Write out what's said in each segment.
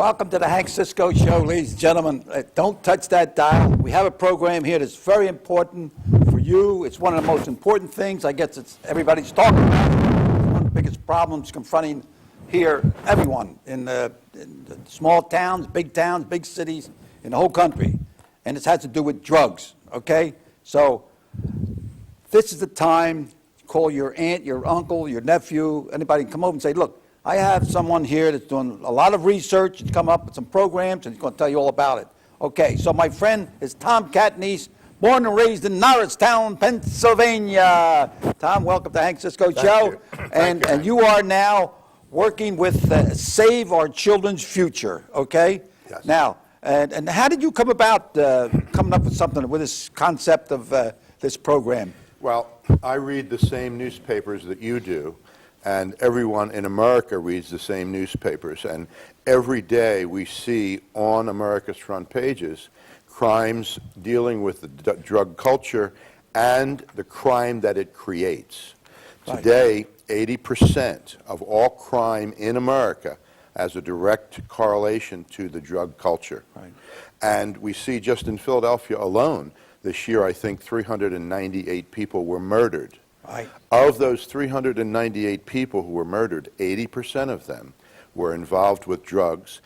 Welcome to the Hank Cisco Show, ladies and gentlemen. Don't touch that dial. We have a program here that's very important for you. It's one of the most important things I guess everybody's talking about. It's one of the biggest problems confronting here everyone in the small towns, big cities, in the whole country. And it has to do with drugs, okay? So this is the time to call your aunt, your uncle, your nephew, anybody can come over and say, look, I have someone here that's doing a lot of research and come up with some programs, and he's going to tell you all about it. Okay, so my friend is Tom CATNIECE, born and raised in Norristown, Pennsylvania. Tom, welcome to Hank Cisco Show. And you are now working with Save Our Children's Future, okay? Yes. Now, and how did you come about coming up with something, with this concept of this program? Well, I read the same newspapers that you do, and everyone in America reads the same newspapers. And every day we see on America's front pages crimes dealing with the drug culture and the crime that it creates. Right. Today, 80% of all crime in America has a direct correlation to the drug culture. Right. And we see just in Philadelphia alone, this year I think 398 people were murdered. Right. Of those 398 people who were murdered, 80% of them were involved with drugs.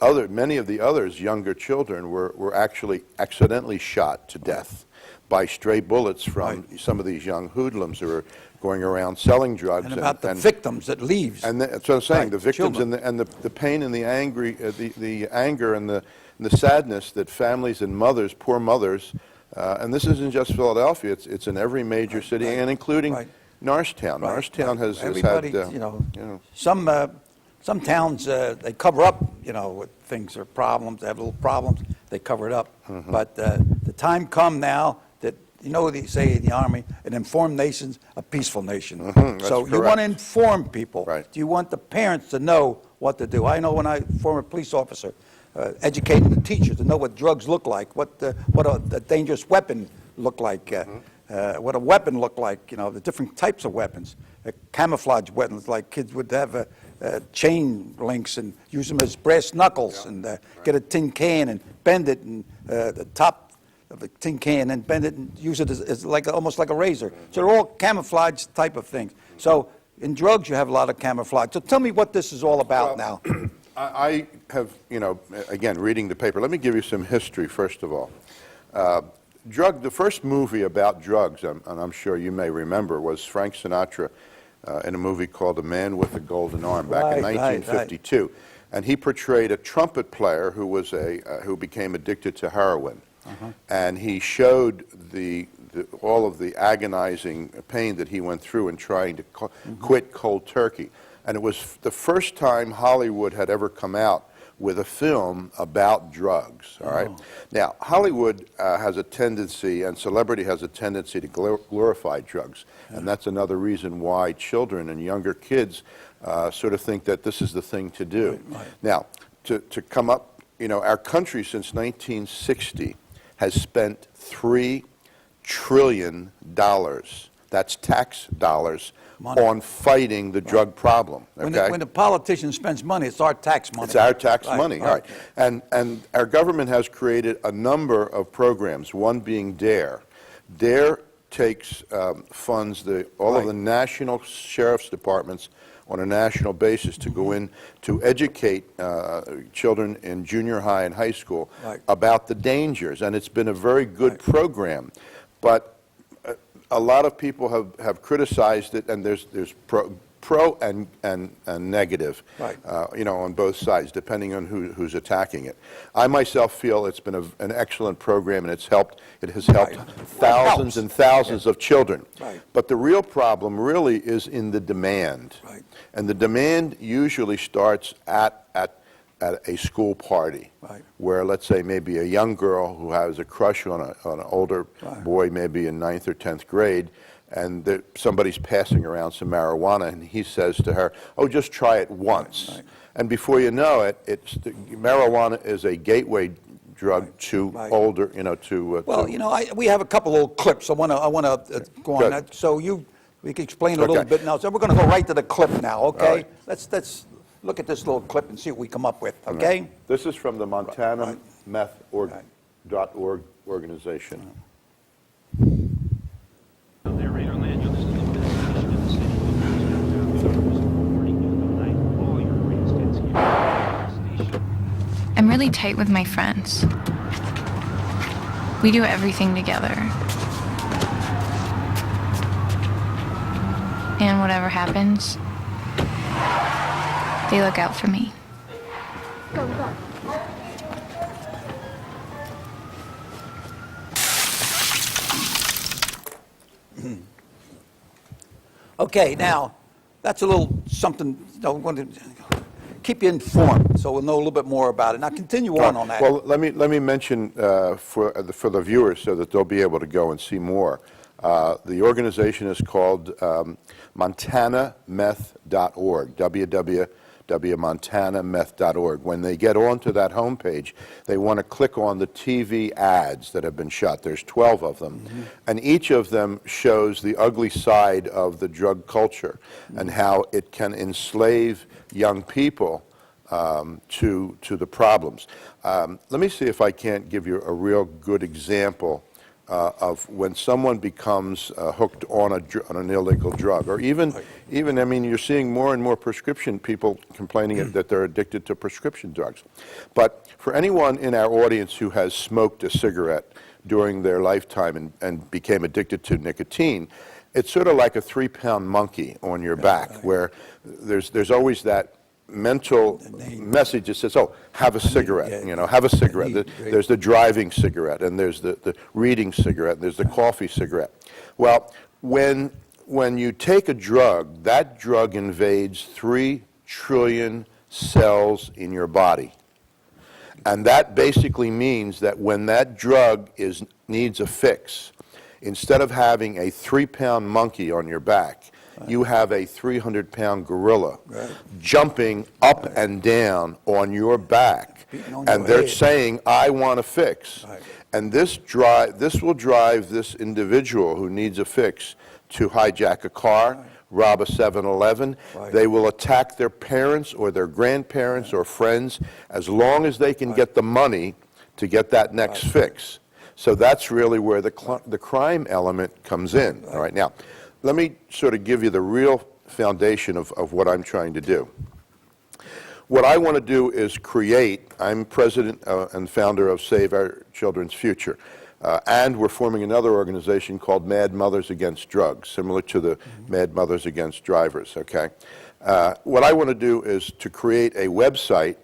Many of the others, younger children, were actually accidentally shot to death by stray bullets from some of these young hoodlums who are going around selling drugs. And about the victims that leaves. And that's what I'm saying. The victims children. and the pain and the anger and the sadness that families and mothers, poor mothers. And this isn't just Philadelphia; it's in every major city, and including Norristown. Norristown has had, you know, some towns they cover up, with things or problems. They have little problems, they cover it up. Mm-hmm. But the time come now that they say in the Army, an informed nation's a peaceful nation. Mm-hmm, that's so you correct. want to inform people. Right. Do you want the parents to know what to do? I know when I former police officer. Educating the teachers to know what drugs look like, what a dangerous weapon look like, what a weapon look like, the different types of weapons, camouflage weapons, like kids would have chain links and use them as brass knuckles, and get a tin can and bend it, and the top of the tin can and bend it and use it as almost like a razor. So they're all camouflage type of things. So in drugs you have a lot of camouflage. So tell me what this is all about now. I have, again, reading the paper. Let me give you some history, first of all. The first movie about drugs, and I'm sure you may remember, was Frank Sinatra in a movie called A Man with a Golden Arm back in 1952. Right. And he portrayed a trumpet player who was who became addicted to heroin. And he showed all of the agonizing pain that he went through in trying to quit cold turkey. And it was the first time Hollywood had ever come out with a film about drugs, all right? Now, Hollywood has a tendency, and celebrity has a tendency to glorify drugs. And that's another reason why children and younger kids sort of think that this is the thing to do. Now, to come up, our country since 1960 has spent $3 trillion, that's tax dollars, on fighting the drug problem. Okay? When the politician spends money, it's our tax money. It's our tax money, all right. And our government has created a number of programs, one being DARE. DARE takes funds all of the national sheriff's departments on a national basis to go in to educate children in junior high and high school about the dangers. And it's been a very good program. But a lot of people have criticized it, and there's pro and negative, on both sides, depending on who's attacking it. I myself feel it's been an excellent program, and it has helped thousands and thousands of children. But the real problem really is in the demand, and the demand usually starts at a school party, where, let's say, maybe a young girl who has a crush on an older boy, maybe in 9th or 10th grade, and somebody's passing around some marijuana, and he says to her, "Oh, just try it once." And before you know it, marijuana is a gateway drug to older, we have a couple little clips. I want to go on that. So we can explain a little bit now. So we're going to go right to the clip now, okay? Let's look at this little clip and see what we come up with, okay? This is from the Montana Right. METH.org organization. Narrate on the edge of this little bit of station in the city. Morning, night, all your radio stations here. Station. I'm really tight with my friends. We do everything together. And whatever happens, they look out for me. Okay, now, that's a little something, I want to keep you informed, so we'll know a little bit more about it. Now, continue on that. Well, let me mention for the viewers so that they'll be able to go and see more. The organization is called MontanaMeth.org, www.montanameth.org. When they get onto that homepage, they want to click on the TV ads that have been shot. There's 12 of them, and each of them shows the ugly side of the drug culture and how it can enslave young people to the problems. Let me see if I can't give you a real good example of when someone becomes hooked on an illegal drug, or even I mean, you're seeing more and more prescription people complaining that they're addicted to prescription drugs. But for anyone in our audience who has smoked a cigarette during their lifetime and became addicted to nicotine, it's sort of like a 3-pound monkey on your back, where there's always that mental message that says, oh, have a cigarette, you know, have a cigarette. There's the driving cigarette, and there's the reading cigarette, and there's the coffee cigarette. Well, when you take a drug, that drug invades 3 trillion cells in your body. And that basically means that when that drug needs a fix, instead of having a 3-pound monkey on your back, you have a 300-pound gorilla jumping up and down on your back, and they're saying, I want a fix. And this will drive this individual who needs a fix to hijack a car, rob a 7-Eleven. They will attack their parents or their grandparents or friends as long as they can get the money to get that next fix. So that's really where the crime element comes in. All right, now, let me sort of give you the real foundation of what I'm trying to do. What I want to do is I'm president and founder of Save Our Children's Future, and we're forming another organization called Mad Mothers Against Drugs, similar to the Mad Mothers Against Drivers, okay? What I want to do is to create a website,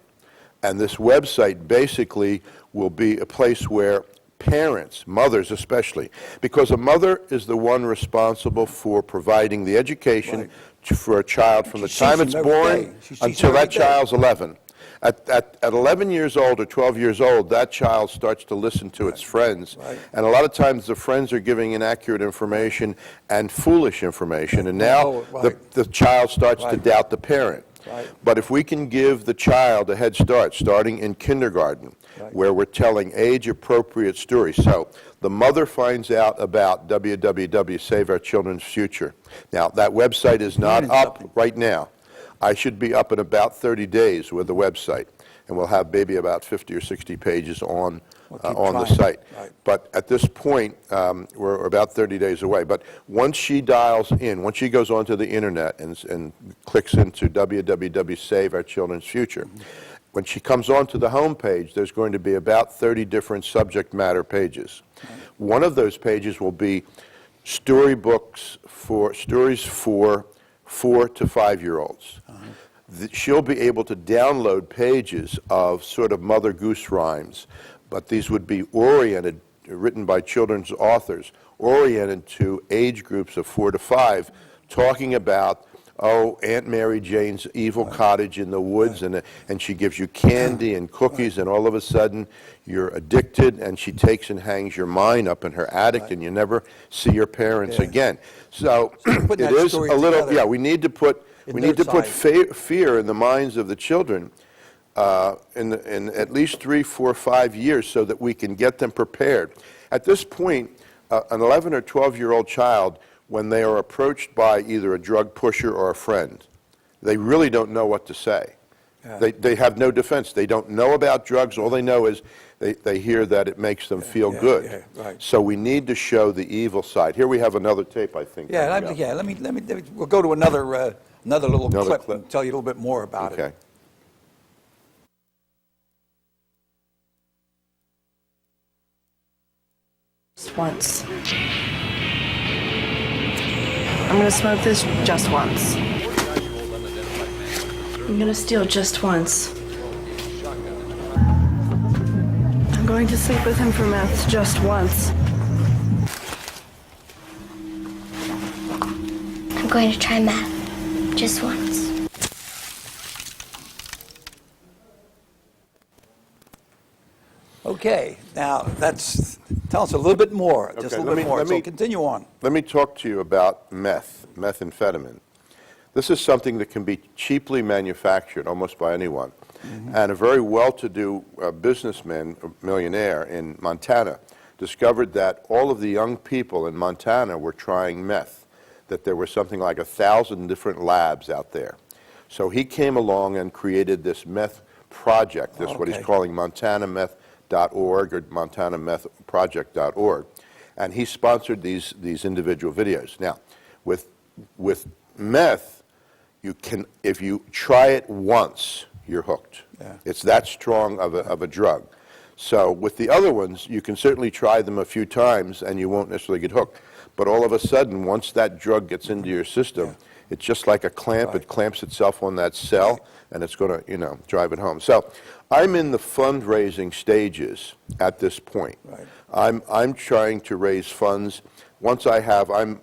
and this website basically will be a place where parents, mothers especially, because a mother is the one responsible for providing the education for a child from the time it's born until that child's 11. At 11 years old or 12 years old, that child starts to listen to its friends. And a lot of times the friends are giving inaccurate information and foolish information, and now the child starts to doubt the parent. But if we can give the child a head start, starting in kindergarten, where we're telling age-appropriate stories. So the mother finds out about www.Save Our Children's Future. Now, that website is not up right now. I should be up in about 30 days with the website, and we'll have maybe about 50 or 60 pages on the site. But at this point, we're about 30 days away. But once she dials in, once she goes onto the internet and clicks into www.Save Our Children's Future, when she comes onto the home page, there's going to be about 30 different subject matter pages. One of those pages will be stories for 4 to 5-year-olds. She'll be able to download pages of sort of Mother Goose rhymes, but these would be written by children's authors, oriented to age groups of 4 to 5, talking about, oh, Aunt Mary Jane's evil cottage in the woods, and she gives you candy and cookies, and all of a sudden you're addicted, and she takes and hangs your mind up in her attic, and you never see your parents again. So it is a little, we need to put fear in the minds of the children in at least 3, 4, 5 years, so that we can get them prepared. At this point, an 11 or 12-year-old child, when they are approached by either a drug pusher or a friend, they really don't know what to say. They have no defense. They don't know about drugs. All they know is they hear that it makes them feel good. Yeah, right. So we need to show the evil side. Here we have another tape, I think. Yeah, coming up. let me, we'll go to another little Another clip clip. and tell you a little bit more about it. Okay. Just once. I'm gonna smoke this just once. I'm gonna steal just once. I'm going to sleep with him for meth just once. I'm going to try math just once. Okay, now tell us a little bit more, just a Okay, little bit more. let So me- continue on. Let me talk to you about methamphetamine. This is something that can be cheaply manufactured almost by anyone. And a very well-to-do businessman, a millionaire in Montana, discovered that all of the young people in Montana were trying meth, that there were something like 1,000 different labs out there. So he came along and created this meth project, this what he's Okay. calling MontanaMeth.org or MontanaMethProject.org. And he sponsored these individual videos. Now, with meth, you can, if you try it once, you're hooked. Yeah. It's that strong of a drug. So with the other ones, you can certainly try them a few times and you won't necessarily get hooked. But all of a sudden, once that drug gets into your system, it's just like a clamp. Right. It clamps itself on that cell, and it's going to, drive it home. So I'm in the fundraising stages at this point. Right. I'm trying to raise funds. Once I have, I'm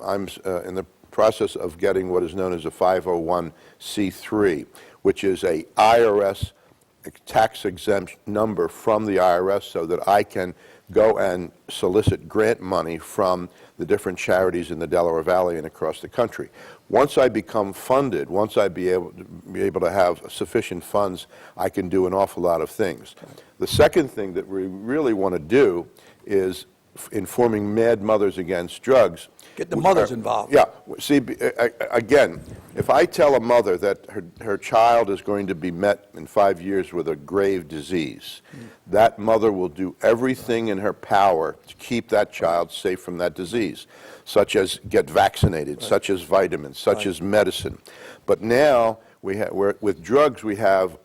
in the process of getting what is known as a 501c3, which is a IRS tax exempt number from the IRS so that I can go and solicit grant money from the different charities in the Delaware Valley and across the country. Once I become funded, once I be able to have sufficient funds, I can do an awful lot of things. The second thing that we really want to do is informing mad mothers against drugs. Get the mothers involved. Yeah. See, again, if I tell a mother that her child is going to be met in 5 years with a grave disease, that mother will do everything in her power to keep that child safe from that disease, such as get vaccinated, such as vitamins, such as medicine. But now, with drugs, we have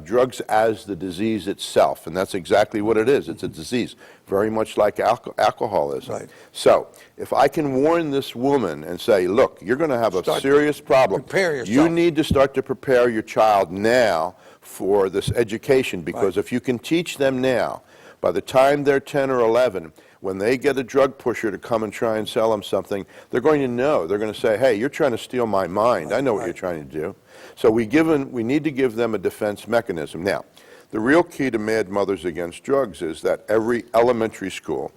drugs as the disease itself, and that's exactly what it is. It's a disease, very much like alcoholism. Right. So if I can warn this woman and say, look, you're going to have a serious problem. Prepare yourself. You need to start to prepare your child now for this education, because if you can teach them now, by the time they're 10 or 11, when they get a drug pusher to come and try and sell them something, they're going to know. They're going to say, hey, you're trying to steal my mind. I know what you're trying to do. So we need to give them a defense mechanism. Now, the real key to Mad Mothers Against Drugs is that every elementary school,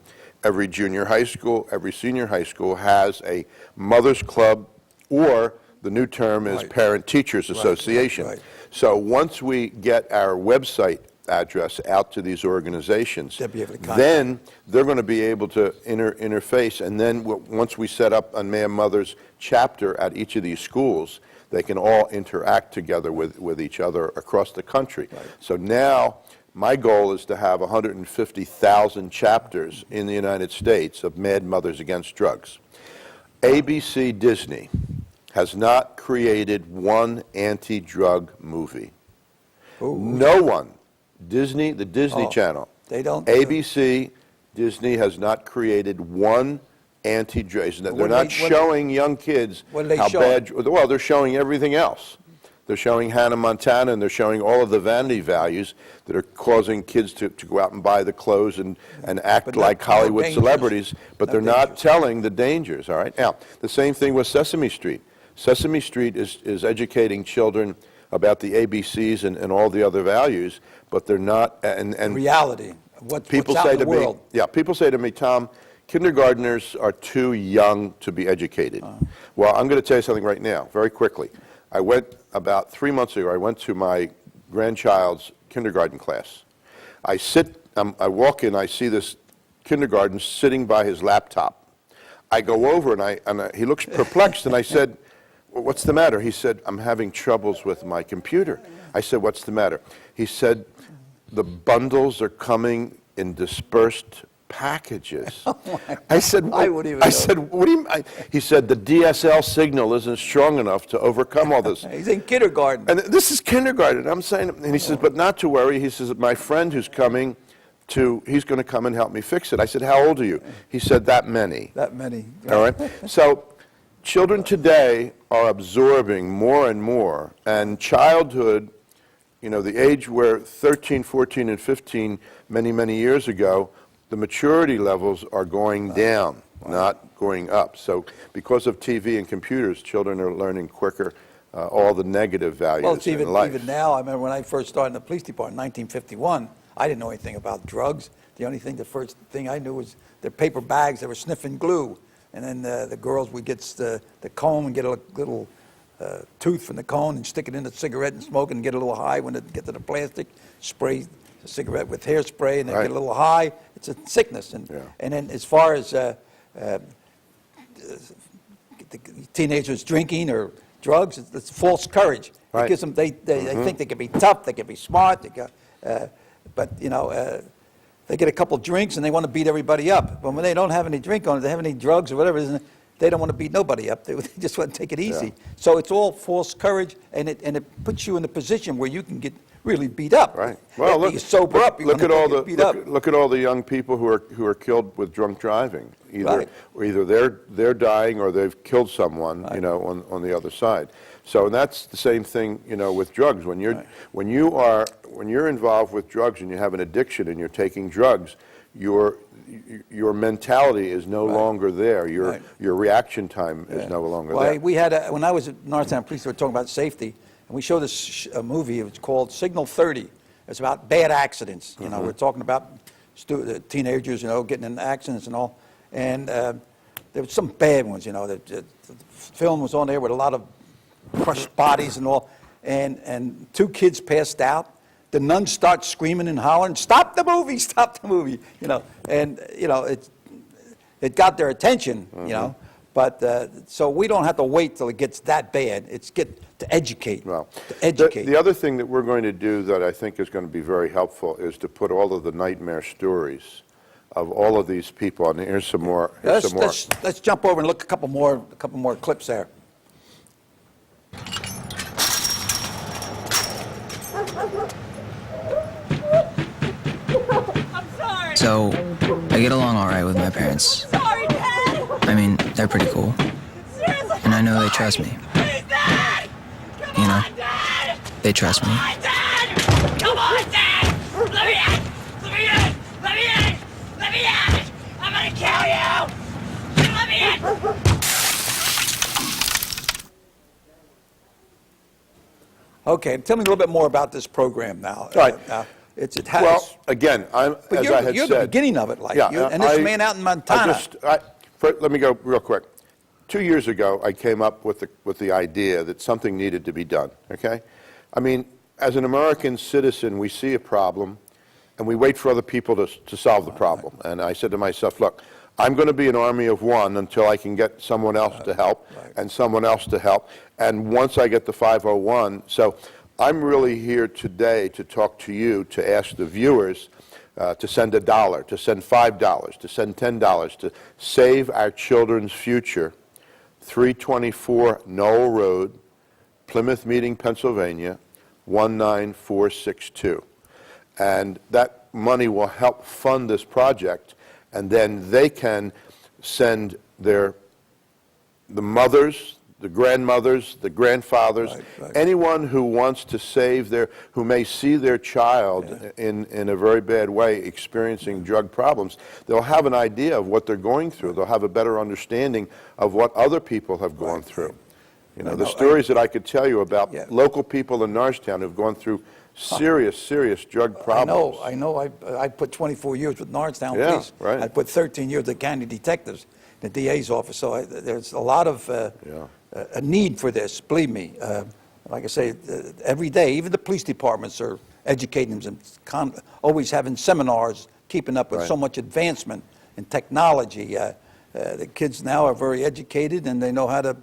every junior high school, every senior high school has a mother's club, or the new term is Parent Teachers Association. Right. So once we get our website address out to these organizations, They'll be able to contact. then they're going to be able to interface, and then once we set up a Mad Mothers chapter at each of these schools, they can all interact together with each other across the country. Right. So now my goal is to have 150,000 chapters in the United States of Mad Mothers Against Drugs. ABC Disney has not created one anti-drug movie. Ooh. No one. Disney, the Disney Oh, Channel. they don't- ABC, Disney has not created one anti-drug. They're what not they- what- showing young kids what are they how showing? bad. Well, they're showing everything else. They're showing Hannah Montana, and they're showing all of the vanity values that are causing kids to go out and buy the clothes and act But not like Hollywood dangerous. celebrities, but Not they're not dangerous. telling the dangers, all right? Now, the same thing with Sesame Street. Sesame Street is educating children about the ABCs and all the other values, but they're not, and Reality. What's people out say in the to me, world. people say to me, Tom, kindergartners are too young to be educated. Well, I'm going to tell you something right now, very quickly. I went about 3 months ago, I went to my grandchild's kindergarten class. I walk in, I see this kindergarten sitting by his laptop. I go over and he looks perplexed, and I said, what's the matter? He said, I'm having troubles with my computer. I said, what's the matter? He said, the bundles are coming in dispersed packages. I said, I wouldn't even I know. said, what do you mean? He said, the DSL signal isn't strong enough to overcome all this. He's in kindergarten. And this is kindergarten. I'm saying, and he says, but not to worry. He says, my friend who's coming he's going to come and help me fix it. I said, how old are you? He said, that many. That many. All right? So children today are absorbing more and more, and childhood, you know, the age where 13, 14, and 15, many, many years ago, the maturity levels are going down, not going up. So because of TV and computers, children are learning quicker all the negative values Well, it's in life. even now. I remember when I first started in the police department in 1951, I didn't know anything about drugs. The first thing I knew was their paper bags. They were sniffing glue. And then the girls would get the comb and get a little tooth from the cone and stick it in the cigarette and smoke it and get a little high. When it get to the plastic, spray the cigarette with hairspray and then get a little high. It's a sickness. And then as far as the teenagers drinking or drugs, it's false courage. It gives them, they think they can be tough, they can be smart, but you know, they get a couple drinks and they want to beat everybody up. But when they don't have any drink on it, they have any drugs or whatever, they don't want to beat nobody up. They just want to take it easy. So it's all false courage, and it puts you in a position where you can get really beat up. Right. Well, If you sober up, you're look at all gonna get beat up. look at all the young people who are killed with drunk driving. Either they're dying or they've killed someone, you know, on the other side. So and that's the same thing, you know, with drugs. When you're involved with drugs and you have an addiction and you're taking drugs, your mentality is no longer there. Your reaction time is no longer there. We had when I was at Norristown Police, they were talking about safety, and we showed this movie. It was called Signal 30. It's about bad accidents. You know, we're talking about teenagers, you know, getting in accidents and all. And there were some bad ones. You know, the film was on there with a lot of crushed bodies and all. And two kids passed out. The nuns start screaming and hollering, "Stop the movie! Stop the movie!" You know, and you know it got their attention. You know, but so we don't have to wait till it gets that bad. It's to educate. Well, to educate. The other thing that we're going to do that I think is going to be very helpful is to put all of the nightmare stories of all of these people. And here's some more. Let's jump over and look a couple more clips there. So, I get along all right with my parents. Sorry, Dad! I mean, they're pretty cool. Seriously! And I know they trust me. Please, Dad! Come You know, on, Dad! they trust me. Come on, Dad! Come on, Dad! Let me in! Let me in! Let me in! Let me in! I'm gonna kill you! Let me in! Okay, tell me a little bit more about this program now. Right. It has. Well, again, as I had you're said, the beginning of it, like yeah, and this man out in Montana. Let me go real quick. 2 years ago, I came up with the idea that something needed to be done. Okay, I mean, as an American citizen, we see a problem, and we wait for other people to solve the problem. And I said to myself, look, I'm going to be an army of one until I can get someone else to help, and someone else to help. And once I get the 501, so I'm really here today to talk to you, to ask the viewers to send $1, to send $5, to send $10, to save our children's future. 324 Knoll Road, Plymouth Meeting, Pennsylvania, 19462. And that money will help fund this project, and then they can send the mothers, the grandmothers, the grandfathers, anyone who wants to save who may see their child in a very bad way experiencing drug problems, they'll have an idea of what they're going through. They'll have a better understanding of what other people have gone through. You know, the stories that I could tell you about local people in Norristown who've gone through serious drug problems. I know. I put 24 years with Norristown Yeah, Police. right. I put 13 years at county detectives, the DA's office. So there's a lot of a need for this. Believe me. Like I say, every day, even the police departments are educating them, always having seminars, keeping up with so much advancement in technology. The kids now are very educated, and they know how to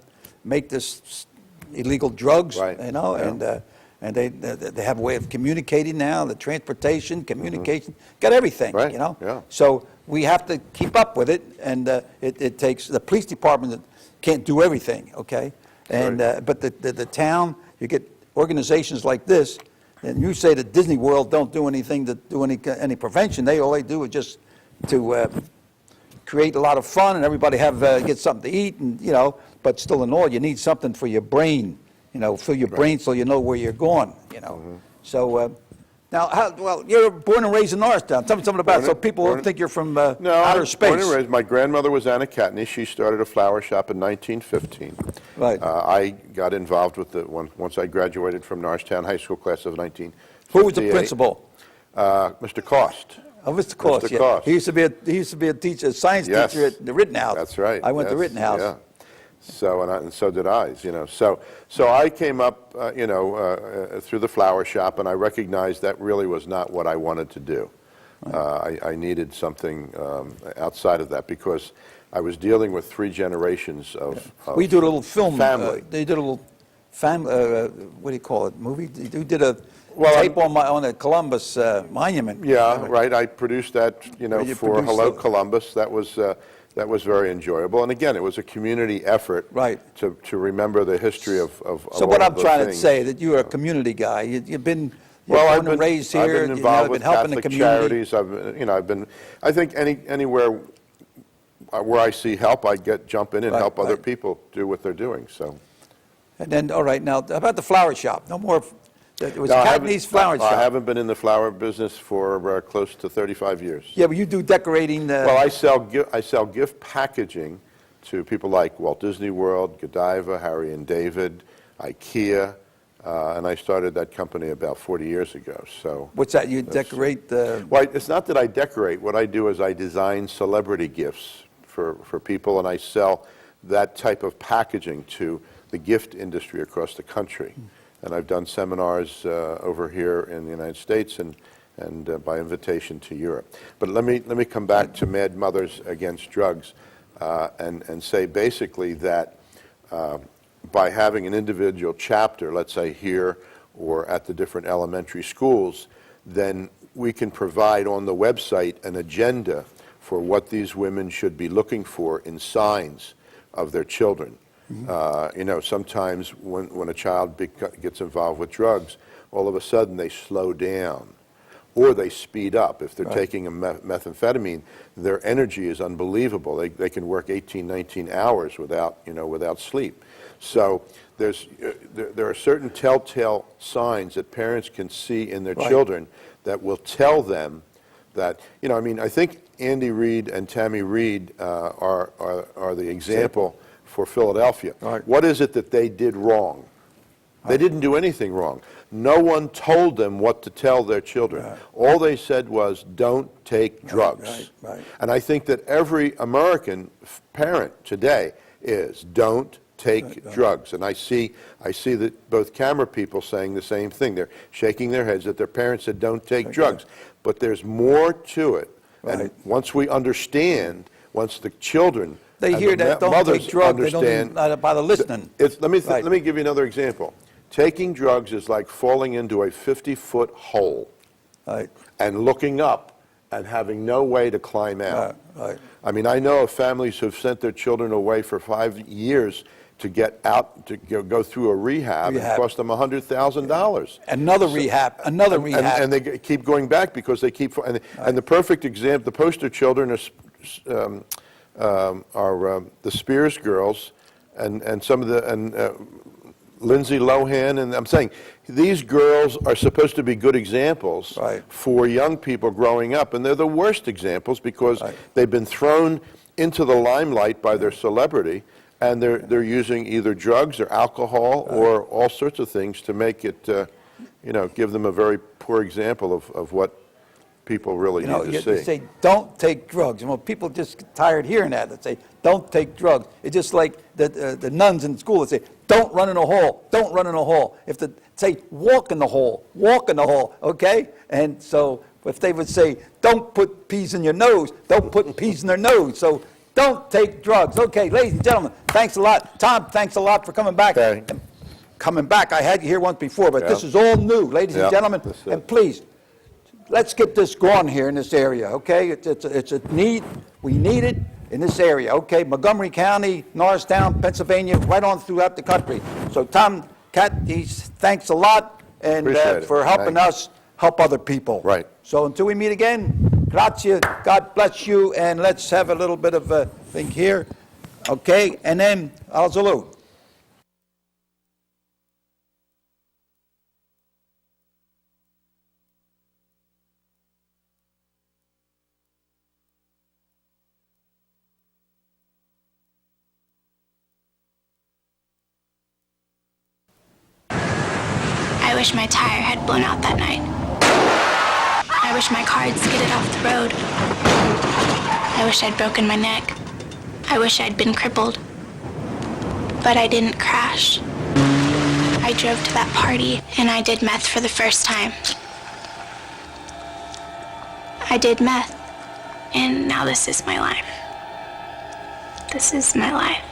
make this illegal drugs, Right, you know, yeah. and they have a way of communicating now, the transportation, communication, got everything, Right, you know? yeah. So we have to keep up with it, and it takes, the police department that can't do everything, okay? And, Right. but the town, you get organizations like this, and you say that Disney World don't do anything to do any prevention, all they do is just to create a lot of fun, and everybody get something to eat, and, you know, but still in all, you need something for your brain, you know, fill your brain so you know where you're going, you know. Mm-hmm. So, now, well, you're born and raised in Norristown. Tell me something about it, so people born don't think you're from No, outer I'm space. born and raised. My grandmother was Anna CATNIECE. She started a flower shop in 1915. Right. I got involved with once I graduated from Norristown High School class of 1958. Who was the principal? Mr. Cost. Oh, Mr. Cost, Mr. yeah. Cost. He used to be a teacher, a science Yes. teacher at the Rittenhouse. That's right. I went to Yes, Rittenhouse. Yeah. So and so did I. You know. So I came up, through the flower shop, and I recognized that really was not what I wanted to do. I needed something outside of that because I was dealing with 3 generations of We did a little film. family. They did a little what do you call it, movie? You did a Well, tape on the Columbus monument. Yeah, right. I produced that, Well, you for produced Hello the- Columbus. That was very enjoyable. And again, it was a community effort, Right. to remember the history of So all what of I'm those trying to things. say, that you're a community guy. You've been Well, born and raised I've here. been you've involved been with helping the Catholic community. charities. I think anywhere where I see help, I jump in and Right, help other right. people do what they're doing. So. And then, all right, now about the flower shop. No more. It was No, I haven't- CATNIECE Flower Shop. I haven't been in the flower business for close to 35 years. Yeah, but you do decorating. Well, I sell gift packaging to people like Walt Disney World, Godiva, Harry and David, IKEA, and I started that company about 40 years ago. So, What's that? You decorate the. well, it's not that I decorate. What I do is I design celebrity gifts for people, and I sell that type of packaging to the gift industry across the country. And I've done seminars over here in the United States and by invitation to Europe. But let me come back to Mad Mothers Against Drugs and say basically that by having an individual chapter, let's say here or at the different elementary schools, then we can provide on the website an agenda for what these women should be looking for in signs of their children. Sometimes when a child gets involved with drugs, all of a sudden they slow down or they speed up. If they're taking a methamphetamine, their energy is unbelievable. They can work 18, 19 hours without sleep. So there are certain telltale signs that parents can see in their children that will tell them that, I think Andy Reid and Tammy Reid are the example for Philadelphia. Right. What is it that they did wrong? They didn't do anything wrong. No one told them what to tell their children. Right. All they said was, don't take drugs. Right. And I think that every American parent today is, don't take drugs. And I see that both camera people saying the same thing. They're shaking their heads that their parents said, don't take drugs. But there's more to it. And Right. once we understand, once the children They and hear the that don't mothers take drugs. They don't understand, even bother listening. let Right. me give you another example. Taking drugs is like falling into a 50-foot hole Right. and looking up and having no way to climb out. Right. I mean, I know of families who've sent their children away for 5 years to get out, to go through a rehab. It Rehab. cost them $100,000. Another rehab. And they keep going back because they keep, and the perfect example, the poster children are the Spears girls and some of the, Lindsay Lohan, and I'm saying these girls are supposed to be good examples Right. for young people growing up, and they're the worst examples because Right. they've been thrown into the limelight by their celebrity, and they're using either drugs or alcohol or all sorts of things to make it, give them a very poor example of what people really need to You see. say, don't take drugs. People just get tired hearing that. They say, don't take drugs. It's just like the nuns in school that say, don't run in a hole, don't run in a hole. If they say, walk in the hole, okay? And so if they would say, don't put peas in your nose, don't put peas in their nose. So don't take drugs. Okay, ladies and gentlemen, thanks a lot. Tom, thanks a lot for coming back. Okay. coming back. I had you here once before, but this Yeah. is all new, ladies and Yeah, gentlemen. this is And it. please, let's get this going here in this area, okay? It's a need. We need it in this area, okay? Montgomery County, Norristown, Pennsylvania, right on throughout the country. So Tom, CATNIECE, thanks a lot and Appreciate it. for helping Thanks. us help other people. Right. So until we meet again, grazie, God bless you, and let's have a little bit of a thing here, okay? And then, Alzalu. I wish my tire had blown out that night. I wish my car had skidded off the road. I wish I'd broken my neck. I wish I'd been crippled. But I didn't crash. I drove to that party and I did meth for the first time. I did meth, and now this is my life. This is my life.